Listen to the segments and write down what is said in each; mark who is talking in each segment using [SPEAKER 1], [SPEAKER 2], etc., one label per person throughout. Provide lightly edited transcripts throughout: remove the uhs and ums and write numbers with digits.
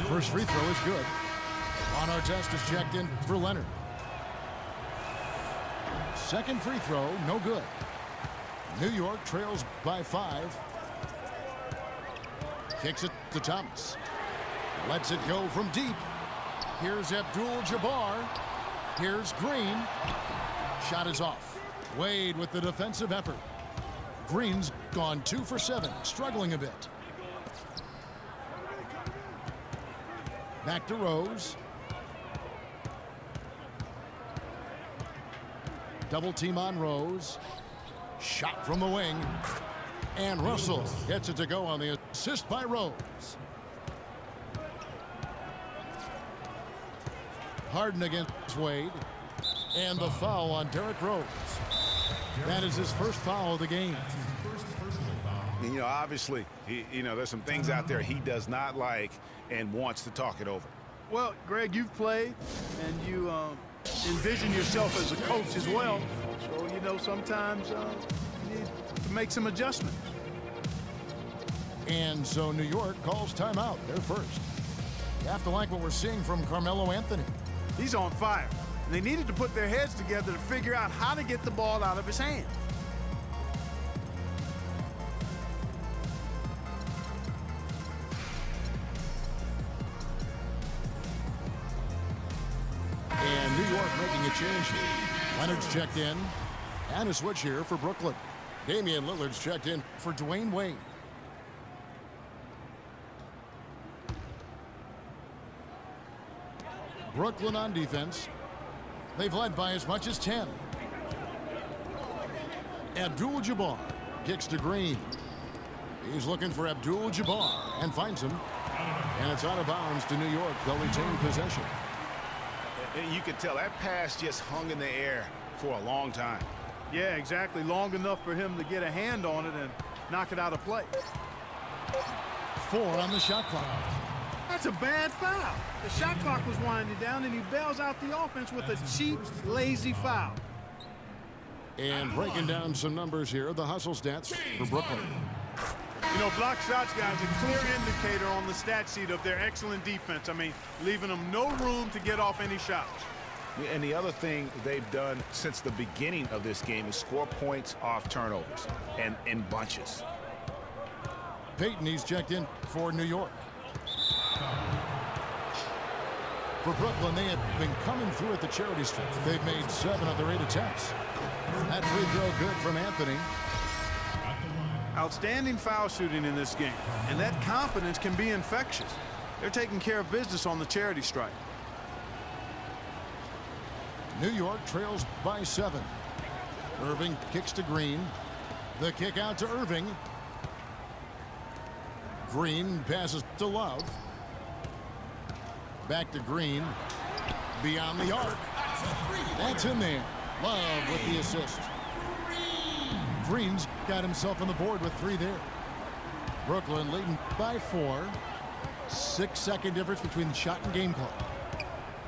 [SPEAKER 1] First free throw is good. Ron Artest is checked in for Leonard. Second free throw, no good. New York trails by 5. Kicks it to Thomas. Lets it go from deep. Here's Abdul-Jabbar. Here's Green. Shot is off. Wade with the defensive effort. Green's gone 2 for 7, struggling a bit. Back to Rose. Double team on Rose. Shot from the wing. And Russell gets it to go on the assist by Rose. Harden against Wade. And the foul on Derrick Rose. That is his first foul of the game.
[SPEAKER 2] And, you know, obviously, there's some things out there he does not like and wants to talk it over.
[SPEAKER 3] Well, Greg, you've played, and you envision yourself as a coach as well. So, sometimes you need to make some adjustments.
[SPEAKER 1] And so New York calls timeout. They're first. You have to like what we're seeing from Carmelo Anthony.
[SPEAKER 3] He's on fire. And they needed to put their heads together to figure out how to get the ball out of his hand.
[SPEAKER 1] And New York making a change. Leonard's checked in. And a switch here for Brooklyn. Damian Lillard's checked in for Dwayne Wade. Brooklyn on defense. They've led by as much as 10. Abdul-Jabbar kicks to Green. He's looking for Abdul-Jabbar and finds him. And it's out of bounds to New York. They'll retain possession.
[SPEAKER 2] You could tell that pass just hung in the air for a long time.
[SPEAKER 3] Yeah, exactly. Long enough for him to get a hand on it and knock it out of play.
[SPEAKER 1] 4 on the shot clock.
[SPEAKER 3] That's a bad foul. The shot clock was winding down, and he bails out the offense with a cheap, lazy foul.
[SPEAKER 1] And breaking down some numbers here, the hustle stats for Brooklyn.
[SPEAKER 3] Block shots, guys, a clear indicator on the stat sheet of their excellent defense. I mean, leaving them no room to get off any shots.
[SPEAKER 2] And the other thing they've done since the beginning of this game is score points off turnovers and in bunches.
[SPEAKER 1] Payton, he's checked in for New York. For Brooklyn, they have been coming through at the charity stripe. They've made 7 of their 8 attempts. That free throw good from Anthony.
[SPEAKER 3] Outstanding foul shooting in this game, and that confidence can be infectious. They're taking care of business on the charity stripe.
[SPEAKER 1] New York trails by 7. Irving kicks to Green. The kick out to Irving. Green passes to Love. Back to Green. Beyond the arc. That's in there. Love with the assist. Green's got himself on the board with 3 there. Brooklyn leading by 4. 6-second difference between the shot and game clock.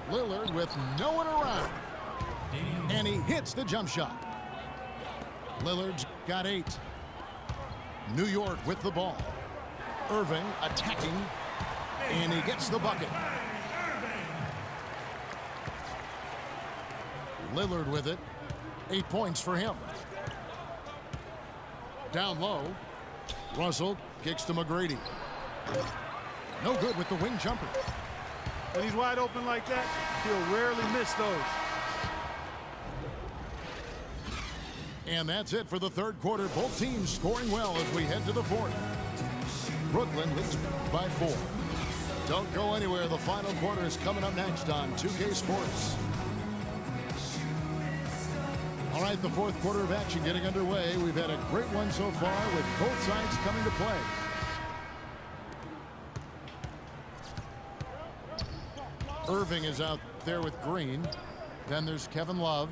[SPEAKER 1] Lillard with no one around. And he hits the jump shot. Lillard's got 8. New York with the ball. Irving attacking. And he gets the bucket. Lillard with it. 8 points for him. Down low. Russell kicks to McGrady. No good with the wing jumper.
[SPEAKER 3] When he's wide open like that, he'll rarely miss those.
[SPEAKER 1] And that's it for the third quarter. Both teams scoring well as we head to the fourth. Brooklyn leads by 4. Don't go anywhere. The final quarter is coming up next on 2K Sports. All right, the fourth quarter of action getting underway. We've had a great one so far with both sides coming to play. Irving is out there with Green. Then there's Kevin Love.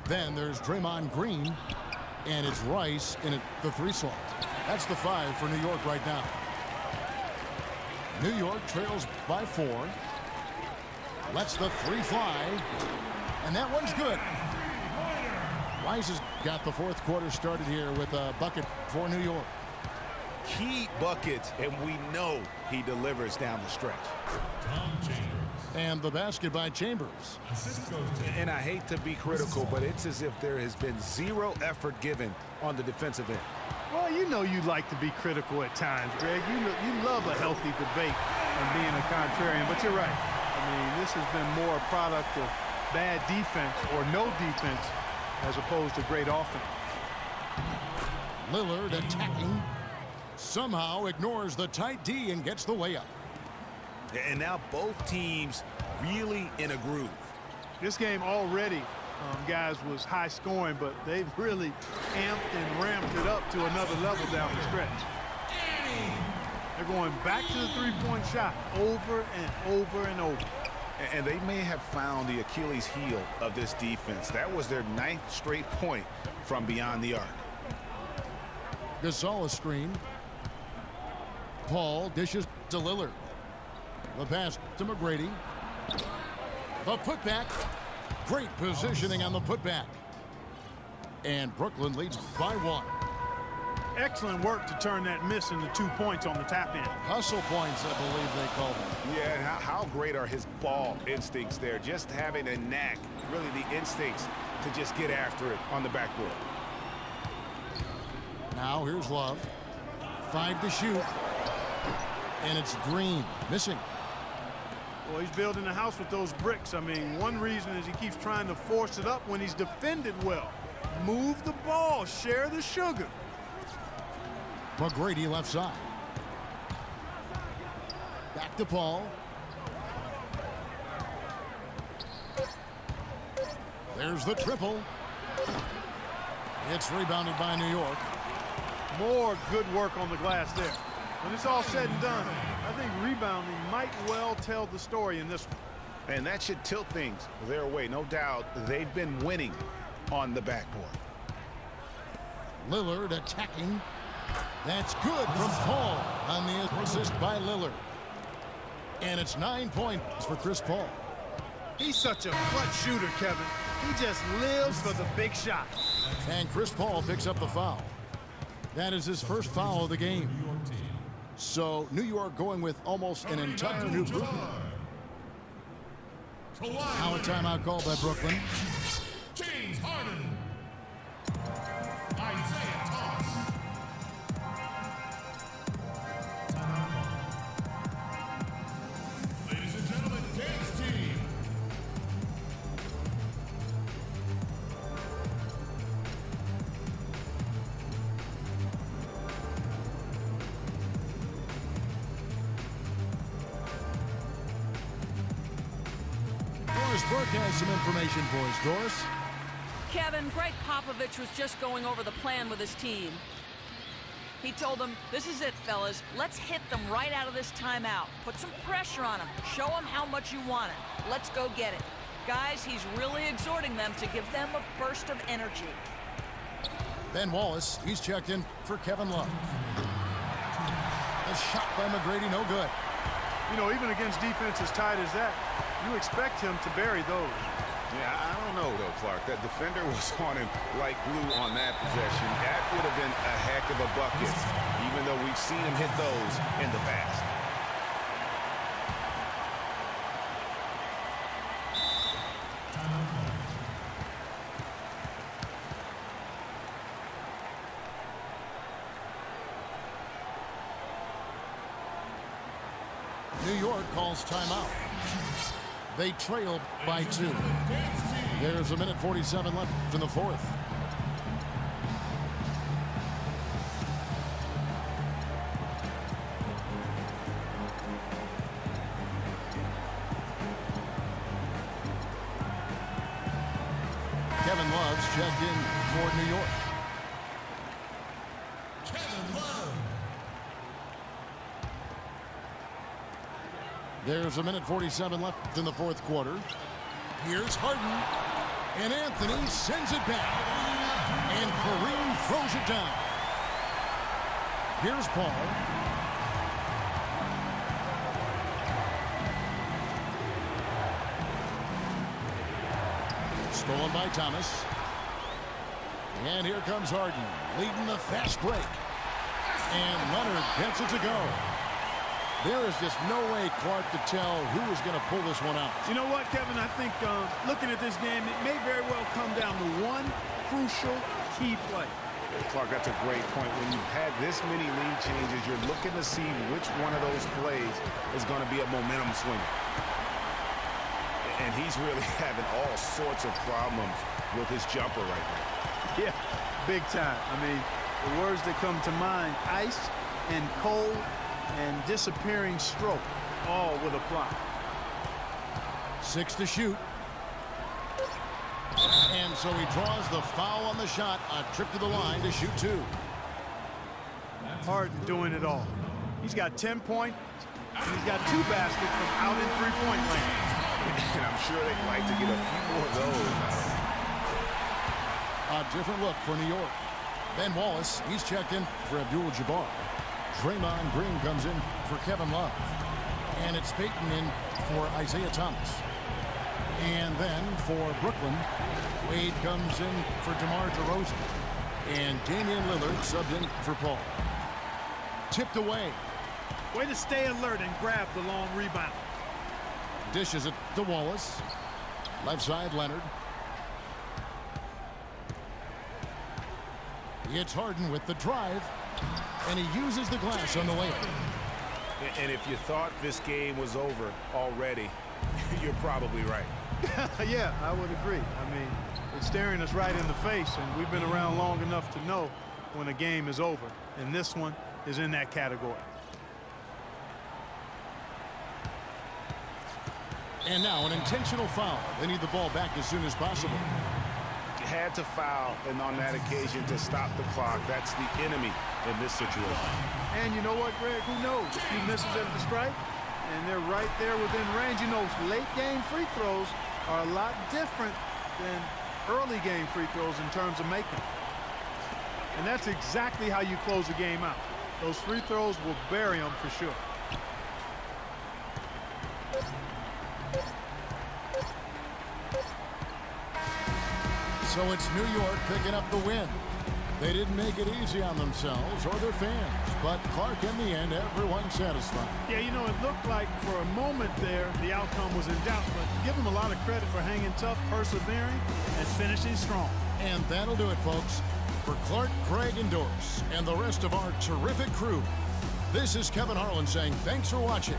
[SPEAKER 1] Then there's Draymond Green. And it's Rice in the 3 slot. That's the 5 for New York right now. New York trails by 4. Lets the 3 fly. And that one's good. Rice has got the fourth quarter started here with a bucket for New York.
[SPEAKER 2] key buckets, and we know he delivers down the stretch.
[SPEAKER 1] And the basket by Chambers.
[SPEAKER 2] And I hate to be critical, but it's as if there has been zero effort given on the defensive end.
[SPEAKER 3] Well, you know you like to be critical at times, Greg. You love a healthy debate and being a contrarian, but you're right. I mean, this has been more a product of bad defense or no defense as opposed to great offense.
[SPEAKER 1] Lillard attacking. Somehow ignores the tight D and gets the layup.
[SPEAKER 2] And now both teams really in a groove.
[SPEAKER 3] This game already, guys, was high scoring, but they've really amped and ramped it up to another level down the stretch. They're going back to the three-point shot over and over and over.
[SPEAKER 2] And they may have found the Achilles heel of this defense. That was their 9th straight point from beyond the arc.
[SPEAKER 1] Gasol a screen. Paul dishes to Lillard. The pass to McGrady. The putback. Great positioning on the putback. And Brooklyn leads by 1.
[SPEAKER 3] Excellent work to turn that miss into 2 points on the tap-in.
[SPEAKER 1] Hustle points, I believe they call them.
[SPEAKER 2] Yeah, and how great are his ball instincts there. Just having a knack, really the instincts to just get after it on the backboard.
[SPEAKER 1] Now here's Love. 5 to shoot. And it's Green missing.
[SPEAKER 3] Well, he's building a house with those bricks. I mean, one reason is he keeps trying to force it up when he's defended well. Move the ball, share the sugar.
[SPEAKER 1] McGrady left side. Back to Paul. There's the triple. It's rebounded by New York.
[SPEAKER 3] More good work on the glass there. When it's all said and done, I think rebounding might well tell the story in this one.
[SPEAKER 2] And that should tilt things their way. No doubt they've been winning on the backboard.
[SPEAKER 1] Lillard attacking. That's good from Paul on the assist by Lillard. And it's 9 points for Chris Paul.
[SPEAKER 3] He's such a clutch shooter, Kevin. He just lives for the big shot.
[SPEAKER 1] And Chris Paul picks up the foul. That is his first foul of the game. So New York going with almost an entire new group. Now a timeout called by Brooklyn.
[SPEAKER 4] James Harden. Isaiah Thomas. Ladies and gentlemen, dance team.
[SPEAKER 1] Doris Burke has some information for us. Doris?
[SPEAKER 5] Kevin, Greg Popovich was just going over the plan with his team. He told them, this is it, fellas. Let's hit them right out of this timeout. Put some pressure on them. Show them how much you want it. Let's go get it. Guys, he's really exhorting them to give them a burst of energy.
[SPEAKER 1] Ben Wallace, he's checked in for Kevin Love. A shot by McGrady, no good.
[SPEAKER 3] You know, even against defense as tight as that, you expect him to bury those.
[SPEAKER 2] Yeah, I don't know, though, Clark. That defender was on him like glue on that possession. That would have been a heck of a bucket, even though we've seen him hit those in the past.
[SPEAKER 1] New York calls timeout. They trail by 2. There's 1:47 left in the fourth. Kevin Love's checked in for New York.
[SPEAKER 4] Kevin Love.
[SPEAKER 1] There's 1:47 left in the fourth quarter. Here's Harden. And Anthony sends it back. And Kareem throws it down. Here's Paul. Stolen by Thomas. And here comes Harden, leading the fast break. And Leonard gets it to go. There is just no way, Clark, to tell who is going to pull this one out.
[SPEAKER 3] You know what, Kevin? I think looking at this game, it may very well come down to one crucial key play.
[SPEAKER 2] Clark, that's a great point. When you've had this many lead changes, you're looking to see which one of those plays is going to be a momentum swinger. And he's really having all sorts of problems with his jumper right now.
[SPEAKER 3] Yeah, big time. I mean, the words that come to mind, ice and cold and disappearing stroke, all with a block.
[SPEAKER 1] 6 to shoot. And so he draws the foul on the shot. A trip to the line to shoot 2.
[SPEAKER 3] Harden doing it all. He's got 10 points, and he's got 2 baskets from out in three-point range.
[SPEAKER 2] And I'm sure they'd like to get a few more of those.
[SPEAKER 1] A different look for New York. Ben Wallace, he's checked in for Abdul-Jabbar. Draymond Green comes in for Kevin Love. And it's Peyton in for Isaiah Thomas. And then for Brooklyn, Wade comes in for DeMar DeRozan. And Damian Lillard subbed in for Paul. Tipped away.
[SPEAKER 3] Way to stay alert and grab the long rebound.
[SPEAKER 1] Dishes it to Wallace. Left side, Leonard. It's Harden with the drive. And he uses the glass on the layup.
[SPEAKER 2] And if you thought this game was over already, you're probably right.
[SPEAKER 3] Yeah, I would agree. I mean, it's staring us right in the face, and we've been around long enough to know when a game is over. And this one is in that category.
[SPEAKER 1] And now an intentional foul. They need the ball back as soon as possible.
[SPEAKER 2] Had to foul, and on that occasion to stop the clock. That's the enemy in this situation.
[SPEAKER 3] And you know what, Greg? Who knows? A few misses at the strike, and they're right there within range. You know, late game free throws are a lot different than early game free throws in terms of making. And that's exactly how you close a game out. Those free throws will bury them for sure.
[SPEAKER 1] So it's New York picking up the win. They didn't make it easy on themselves or their fans, but Clark, in the end, everyone's satisfied.
[SPEAKER 3] Yeah, you know, it looked like for a moment there the outcome was in doubt, but give them a lot of credit for hanging tough, persevering, and finishing strong.
[SPEAKER 1] And that'll do it, folks. For Clark, Craig, and Doris, and the rest of our terrific crew, this is Kevin Harlan saying thanks for watching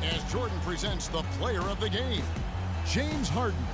[SPEAKER 1] as Jordan presents the player of the game, James Harden.